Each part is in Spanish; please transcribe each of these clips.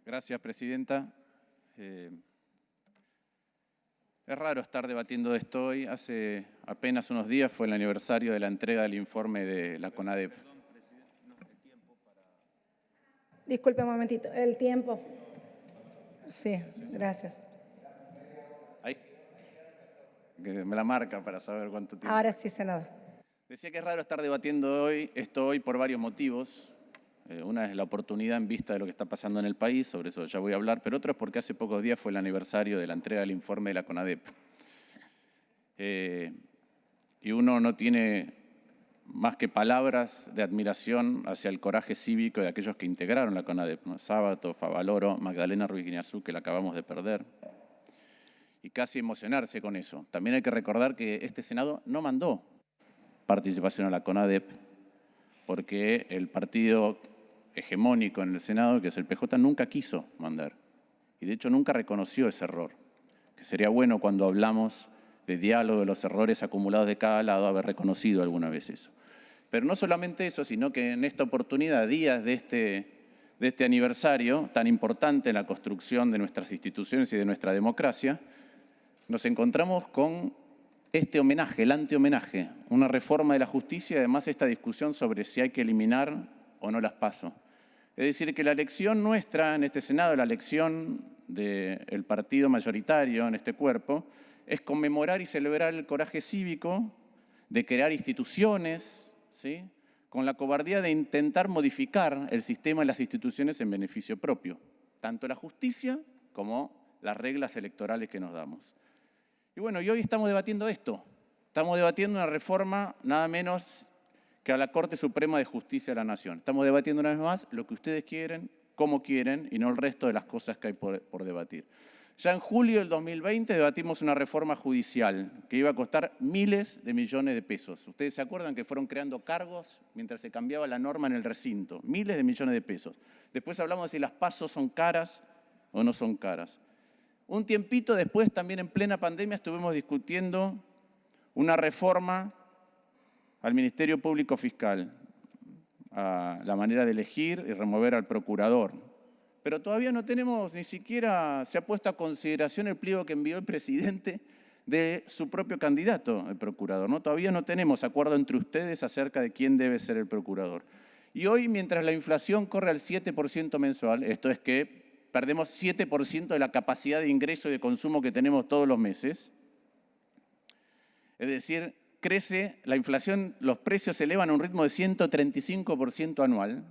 Gracias, presidenta. Es raro estar debatiendo esto hoy. Hace apenas unos días fue el aniversario de la entrega del informe de la CONADEP. Disculpe un momentito, el tiempo. Sí, gracias. Ahí, que me la marca para saber cuánto tiempo. Ahora sí, senador. Decía que es raro estar debatiendo esto hoy por varios motivos. Una es la oportunidad en vista de lo que está pasando en el país, sobre eso ya voy a hablar, pero otra es porque hace pocos días fue el aniversario de la entrega del informe de la CONADEP. Y uno no tiene más que palabras de admiración hacia el coraje cívico de aquellos que integraron la CONADEP, ¿no? Sábato, Favaloro, Magdalena Ruiz Guiñazú, que la acabamos de perder, y casi emocionarse con eso. También hay que recordar que este Senado no mandó participación a la CONADEP porque el partido hegemónico en el Senado, que es el PJ, nunca quiso mandar. Y de hecho nunca reconoció ese error. Que sería bueno cuando hablamos de diálogo de los errores acumulados de cada lado haber reconocido alguna vez eso. Pero no solamente eso, sino que en esta oportunidad, días de este aniversario tan importante en la construcción de nuestras instituciones y de nuestra democracia, nos encontramos con este homenaje, el antihomenaje, una reforma de la justicia y además esta discusión sobre si hay que eliminar o no las PASO. Es decir, que la elección nuestra en este Senado, la elección del partido mayoritario en este cuerpo, es conmemorar y celebrar el coraje cívico de crear instituciones, ¿sí?, con la cobardía de intentar modificar el sistema y las instituciones en beneficio propio, tanto la justicia como las reglas electorales que nos damos. Y bueno, y hoy estamos debatiendo esto. Estamos debatiendo una reforma nada menos que a la Corte Suprema de Justicia de la Nación. Estamos debatiendo una vez más lo que ustedes quieren, cómo quieren, y no el resto de las cosas que hay por debatir. Ya en julio del 2020 debatimos una reforma judicial que iba a costar miles de millones de pesos. Ustedes se acuerdan que fueron creando cargos mientras se cambiaba la norma en el recinto. Miles de millones de pesos. Después hablamos de si las PASO son caras o no son caras. Un tiempito después, también en plena pandemia, estuvimos discutiendo una reforma al Ministerio Público Fiscal, a la manera de elegir y remover al procurador. Pero todavía no tenemos, ni siquiera se ha puesto a consideración el pliego que envió el presidente de su propio candidato, el procurador, ¿no? Todavía no tenemos acuerdo entre ustedes acerca de quién debe ser el procurador. Y hoy, mientras la inflación corre al 7% mensual, esto es que perdemos 7% de la capacidad de ingreso y de consumo que tenemos todos los meses. Es decir, crece la inflación, los precios se elevan a un ritmo de 135% anual,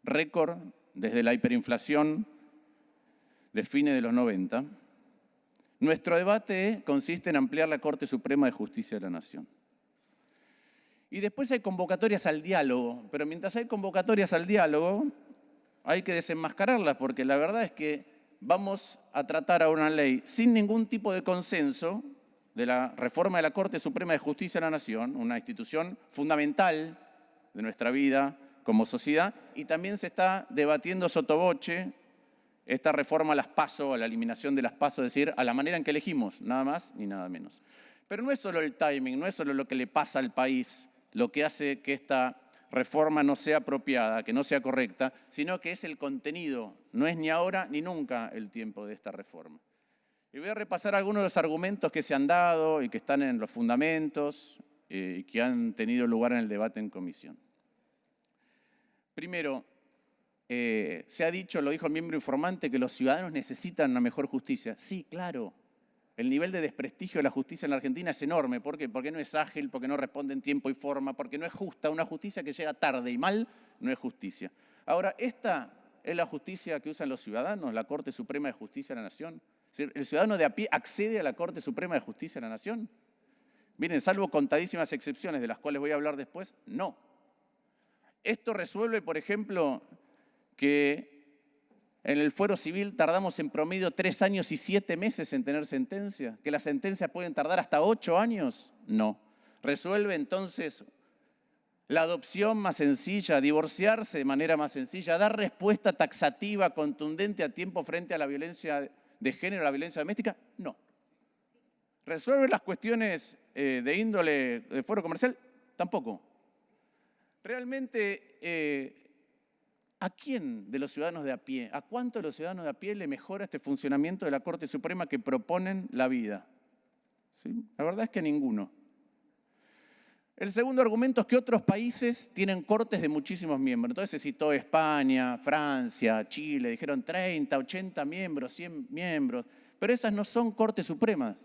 récord desde la hiperinflación de fines de los 90. Nuestro debate consiste en ampliar la Corte Suprema de Justicia de la Nación. Y después hay convocatorias al diálogo, pero mientras hay convocatorias al diálogo, hay que desenmascararlas, porque la verdad es que vamos a tratar a una ley sin ningún tipo de consenso de la reforma de la Corte Suprema de Justicia de la Nación, una institución fundamental de nuestra vida como sociedad, y también se está debatiendo sottovoce esta reforma a las PASO, a la eliminación de las PASO, es decir, a la manera en que elegimos, nada más ni nada menos. Pero no es solo el timing, no es solo lo que le pasa al país lo que hace que esta reforma no sea apropiada, que no sea correcta, sino que es el contenido. No es ni ahora ni nunca el tiempo de esta reforma. Y voy a repasar algunos de los argumentos que se han dado y que están en los fundamentos y que han tenido lugar en el debate en comisión. Primero, se ha dicho, lo dijo el miembro informante, que los ciudadanos necesitan una mejor justicia. Sí, claro. El nivel de desprestigio de la justicia en la Argentina es enorme. ¿Por qué? Porque no es ágil, porque no responde en tiempo y forma, porque no es justa. Una justicia que llega tarde y mal no es justicia. Ahora, ¿esta es la justicia que usan los ciudadanos, la Corte Suprema de Justicia de la Nación? Es decir, ¿el ciudadano de a pie accede a la Corte Suprema de Justicia de la Nación? Miren, salvo contadísimas excepciones de las cuales voy a hablar después, no. Esto resuelve, por ejemplo, que en el fuero civil tardamos en promedio 3 años y 7 meses en tener sentencia, que las sentencias pueden tardar hasta 8 años. No. Resuelve entonces la adopción más sencilla, divorciarse de manera más sencilla, dar respuesta taxativa, contundente a tiempo frente a la violencia de género, a la violencia doméstica. No. ¿Resuelve las cuestiones de índole de fuero comercial? Tampoco. Realmente ¿A quién de los ciudadanos de a pie, a cuántos de los ciudadanos de a pie le mejora este funcionamiento de la Corte Suprema que proponen la vida? ¿Sí? La verdad es que ninguno. El segundo argumento es que otros países tienen cortes de muchísimos miembros. Entonces se citó España, Francia, Chile, dijeron 30, 80 miembros, 100 miembros, pero esas no son cortes supremas.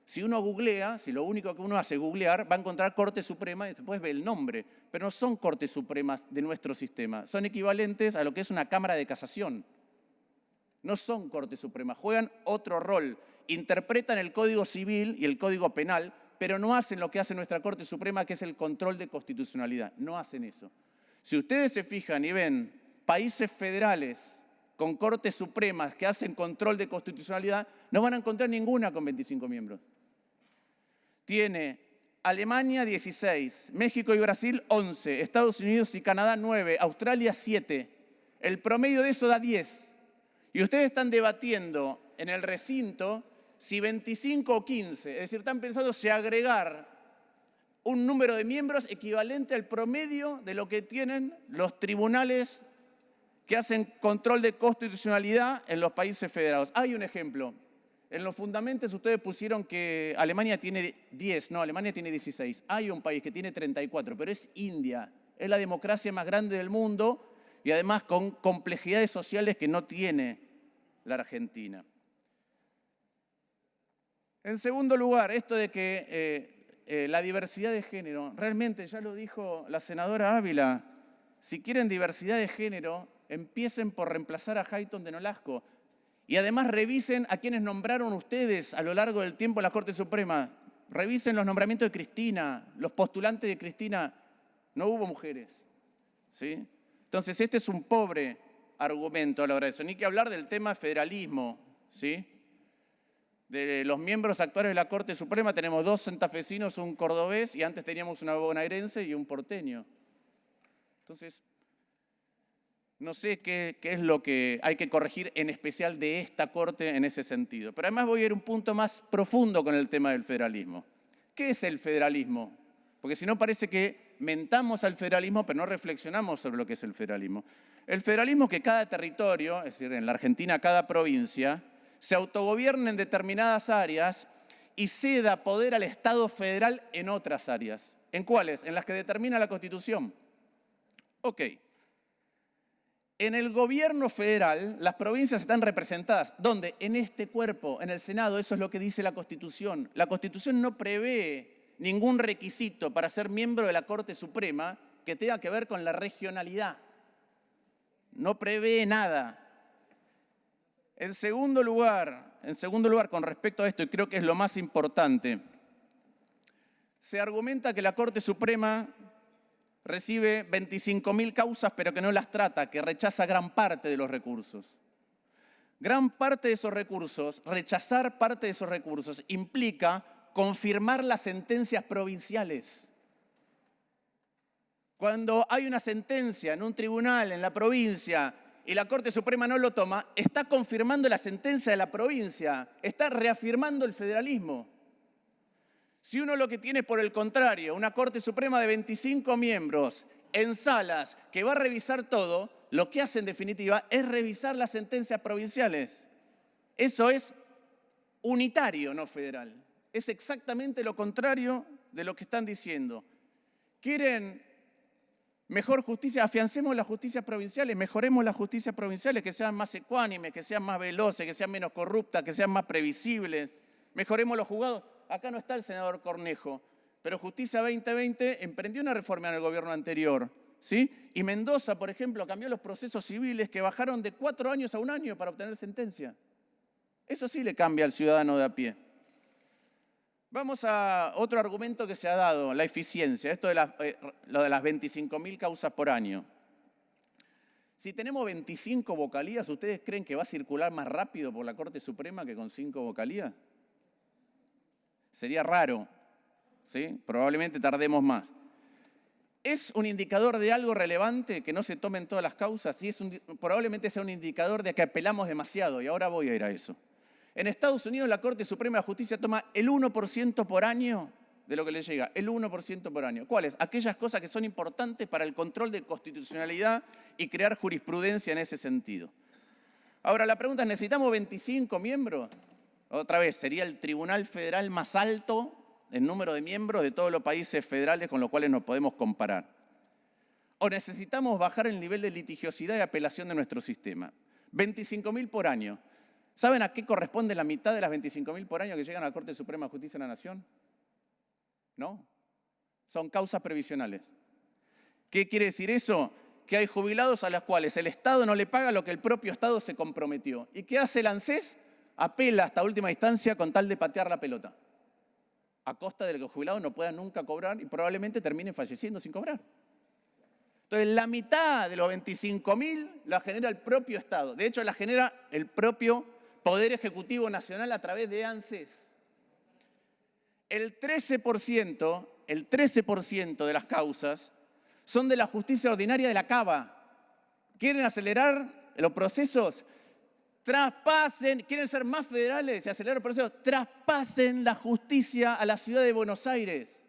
Si uno googlea, si lo único que uno hace es googlear, va a encontrar Corte Suprema y después ve el nombre, pero no son Cortes Supremas de nuestro sistema, son equivalentes a lo que es una Cámara de Casación. No son Cortes Supremas, juegan otro rol, interpretan el Código Civil y el Código Penal, pero no hacen lo que hace nuestra Corte Suprema, que es el control de constitucionalidad. No hacen eso. Si ustedes se fijan y ven países federales con Cortes Supremas que hacen control de constitucionalidad, no van a encontrar ninguna con 25 miembros. Tiene Alemania 16, México y Brasil 11, Estados Unidos y Canadá 9, Australia 7. El promedio de eso da 10. Y ustedes están debatiendo en el recinto si 25 o 15, es decir, están pensando si agregar un número de miembros equivalente al promedio de lo que tienen los tribunales que hacen control de constitucionalidad en los países federados. Hay un ejemplo. En los fundamentos ustedes pusieron que Alemania tiene 10, no, Alemania tiene 16. Hay un país que tiene 34, pero es India. Es la democracia más grande del mundo y además con complejidades sociales que no tiene la Argentina. En segundo lugar, esto de que la diversidad de género, realmente ya lo dijo la senadora Ávila, si quieren diversidad de género, empiecen por reemplazar a Hayton de Nolasco. Y además revisen a quienes nombraron ustedes a lo largo del tiempo en la Corte Suprema. Revisen los nombramientos de Cristina, los postulantes de Cristina. No hubo mujeres. ¿Sí? Entonces, este es un pobre argumento a la hora de eso. Ni que hablar del tema federalismo. ¿Sí? De los miembros actuales de la Corte Suprema tenemos 2 santafesinos, un cordobés, y antes teníamos una bonaerense y un porteño. Entonces, no sé qué es lo que hay que corregir en especial de esta Corte en ese sentido. Pero además voy a ir un punto más profundo con el tema del federalismo. ¿Qué es el federalismo? Porque si no parece que mentamos al federalismo, pero no reflexionamos sobre lo que es el federalismo. El federalismo es que cada territorio, es decir, en la Argentina cada provincia, se autogobierne en determinadas áreas y ceda poder al Estado federal en otras áreas. ¿En cuáles? En las que determina la Constitución. Ok. En el gobierno federal, las provincias están representadas. ¿Dónde? En este cuerpo, en el Senado. Eso es lo que dice la Constitución. La Constitución no prevé ningún requisito para ser miembro de la Corte Suprema que tenga que ver con la regionalidad. No prevé nada. En segundo lugar, con respecto a esto, y creo que es lo más importante, se argumenta que la Corte Suprema recibe 25.000 causas, pero que no las trata, que rechaza gran parte de los recursos. Gran parte de esos recursos, rechazar parte de esos recursos, implica confirmar las sentencias provinciales. Cuando hay una sentencia en un tribunal, en la provincia, y la Corte Suprema no lo toma, está confirmando la sentencia de la provincia, está reafirmando el federalismo. Si uno lo que tiene, por el contrario, una Corte Suprema de 25 miembros en salas que va a revisar todo, lo que hace en definitiva es revisar las sentencias provinciales. Eso es unitario, no federal. Es exactamente lo contrario de lo que están diciendo. ¿Quieren mejor justicia? Afiancemos las justicias provinciales, mejoremos las justicias provinciales, que sean más ecuánimes, que sean más veloces, que sean menos corruptas, que sean más previsibles. Mejoremos los juzgados. Acá no está el senador Cornejo, pero Justicia 2020 emprendió una reforma en el gobierno anterior, ¿sí? Y Mendoza, por ejemplo, cambió los procesos civiles que bajaron de 4 años a 1 año para obtener sentencia. Eso sí le cambia al ciudadano de a pie. Vamos a otro argumento que se ha dado, la eficiencia, esto de lo de las 25.000 causas por año. Si tenemos 25 vocalías, ¿ustedes creen que va a circular más rápido por la Corte Suprema que con 5 vocalías? Sería raro, ¿sí? Probablemente tardemos más. ¿Es un indicador de algo relevante que no se tomen todas las causas? Sí, probablemente sea un indicador de que apelamos demasiado, y ahora voy a ir a eso. En Estados Unidos la Corte Suprema de Justicia toma el 1% por año de lo que le llega, el 1% por año. ¿Cuáles? Aquellas cosas que son importantes para el control de constitucionalidad y crear jurisprudencia en ese sentido. Ahora, la pregunta es, ¿necesitamos 25 miembros? Otra vez, sería el tribunal federal más alto en número de miembros de todos los países federales con los cuales nos podemos comparar. ¿O necesitamos bajar el nivel de litigiosidad y apelación de nuestro sistema? 25.000 por año. ¿Saben a qué corresponde la mitad de las 25.000 por año que llegan a la Corte Suprema de Justicia de la Nación? No, son causas previsionales. ¿Qué quiere decir eso? Que hay jubilados a los cuales el Estado no le paga lo que el propio Estado se comprometió. ¿Y qué hace el ANSES? Apela hasta última instancia con tal de patear la pelota, a costa de que los jubilados no puedan nunca cobrar y probablemente terminen falleciendo sin cobrar. Entonces, la mitad de los 25.000 la genera el propio Estado. De hecho, la genera el propio Poder Ejecutivo Nacional a través de ANSES. El 13% de las causas son de la justicia ordinaria de la Cava. ¿Quieren acelerar los procesos? Traspasen, quieren ser más federales y acelerar los procesos, traspasen la justicia a la ciudad de Buenos Aires.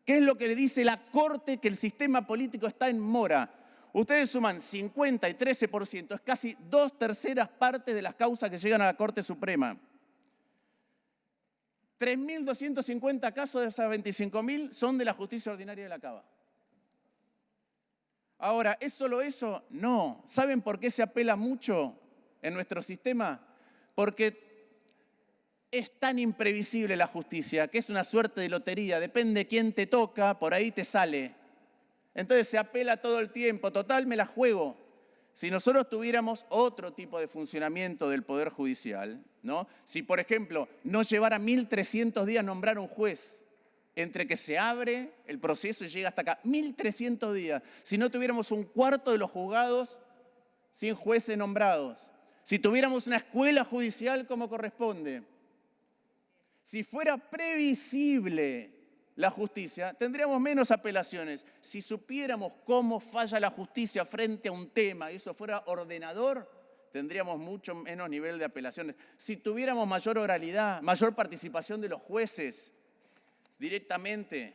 ¿Qué es lo que le dice la Corte? Que el sistema político está en mora. Ustedes suman 50 y 13%, es casi 2/3 partes de las causas que llegan a la Corte Suprema. 3.250 casos de esas 25.000 son de la justicia ordinaria de la Cava. Ahora, ¿es solo eso? No. ¿Saben por qué se apela mucho en nuestro sistema? Porque es tan imprevisible la justicia que es una suerte de lotería. Depende de quién te toca, por ahí te sale. Entonces se apela todo el tiempo. Total, me la juego. Si nosotros tuviéramos otro tipo de funcionamiento del Poder Judicial, ¿no? Si, por ejemplo, no llevara 1.300 días nombrar un juez, entre que se abre el proceso y llega hasta acá, 1.300 días. Si no tuviéramos un cuarto de los juzgados sin jueces nombrados. Si tuviéramos una escuela judicial como corresponde. Si fuera previsible la justicia, tendríamos menos apelaciones. Si supiéramos cómo falla la justicia frente a un tema y eso fuera ordenador, tendríamos mucho menos nivel de apelaciones. Si tuviéramos mayor oralidad, mayor participación de los jueces directamente,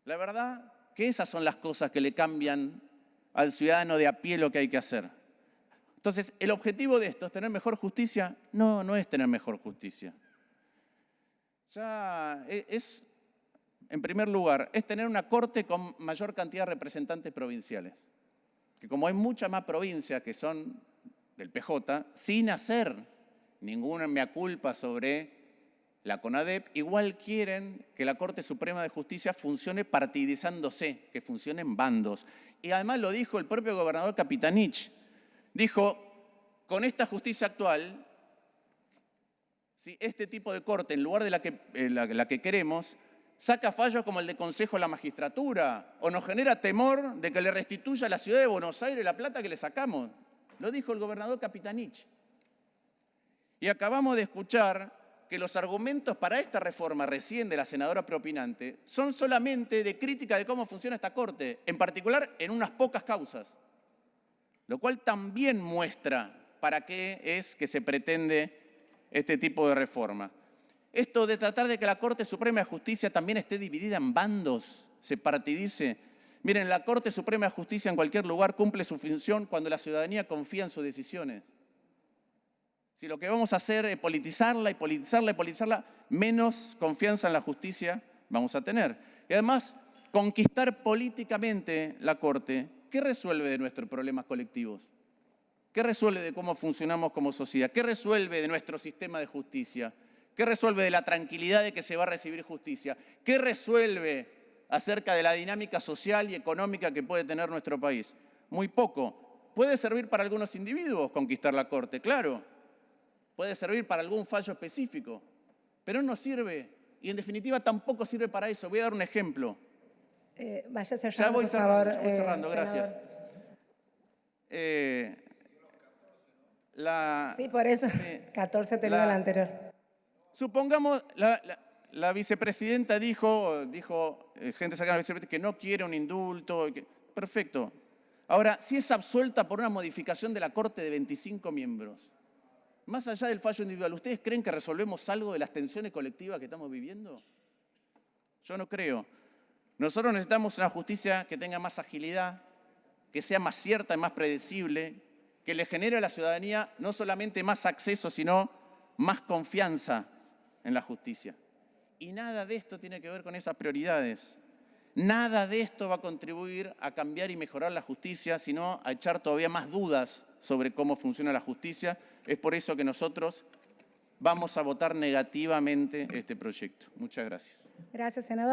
la verdad que esas son las cosas que le cambian al ciudadano de a pie lo que hay que hacer. Entonces, ¿el objetivo de esto es tener mejor justicia? No, no es tener mejor justicia. Ya es... En primer lugar, es tener una corte con mayor cantidad de representantes provinciales. Que como hay muchas más provincias que son del PJ, sin hacer ninguna mea culpa sobre la CONADEP, igual quieren que la Corte Suprema de Justicia funcione partidizándose, que funcione en bandos. Y además lo dijo el propio gobernador Capitanich. Dijo, con esta justicia actual, ¿sí?, este tipo de corte, en lugar de la que queremos, saca fallos como el de Consejo a la Magistratura o nos genera temor de que le restituya a la ciudad de Buenos Aires la plata que le sacamos. Lo dijo el gobernador Capitanich. Y acabamos de escuchar que los argumentos para esta reforma recién de la senadora preopinante son solamente de crítica de cómo funciona esta Corte, en particular en unas pocas causas, lo cual también muestra para qué es que se pretende este tipo de reforma. Esto de tratar de que la Corte Suprema de Justicia también esté dividida en bandos, se partidice. Miren, la Corte Suprema de Justicia en cualquier lugar cumple su función cuando la ciudadanía confía en sus decisiones. Si lo que vamos a hacer es politizarla y politizarla y politizarla, menos confianza en la justicia vamos a tener. Y además, conquistar políticamente la Corte, ¿qué resuelve de nuestros problemas colectivos? ¿Qué resuelve de cómo funcionamos como sociedad? ¿Qué resuelve de nuestro sistema de justicia? ¿Qué resuelve de la tranquilidad de que se va a recibir justicia? ¿Qué resuelve acerca de la dinámica social y económica que puede tener nuestro país? Muy poco. ¿Puede servir para algunos individuos conquistar la Corte? Claro. Puede servir para algún fallo específico, pero no sirve. Y en definitiva tampoco sirve para eso. Voy a dar un ejemplo. Vaya cerrando, ya voy por cerrando, favor. ya voy cerrando, gracias. Sí, por eso. Sí, 14 te digo la anterior. Supongamos, la vicepresidenta dijo gente cercana a la vicepresidenta, que no quiere un indulto. Perfecto. Ahora, si es absuelta por una modificación de la Corte de 25 miembros, más allá del fallo individual, ¿ustedes creen que resolvemos algo de las tensiones colectivas que estamos viviendo? Yo no creo. Nosotros necesitamos una justicia que tenga más agilidad, que sea más cierta y más predecible, que le genere a la ciudadanía no solamente más acceso, sino más confianza en la justicia. Y nada de esto tiene que ver con esas prioridades. Nada de esto va a contribuir a cambiar y mejorar la justicia, sino a echar todavía más dudas sobre cómo funciona la justicia. Es por eso que nosotros vamos a votar negativamente este proyecto. Muchas gracias. Gracias, senador.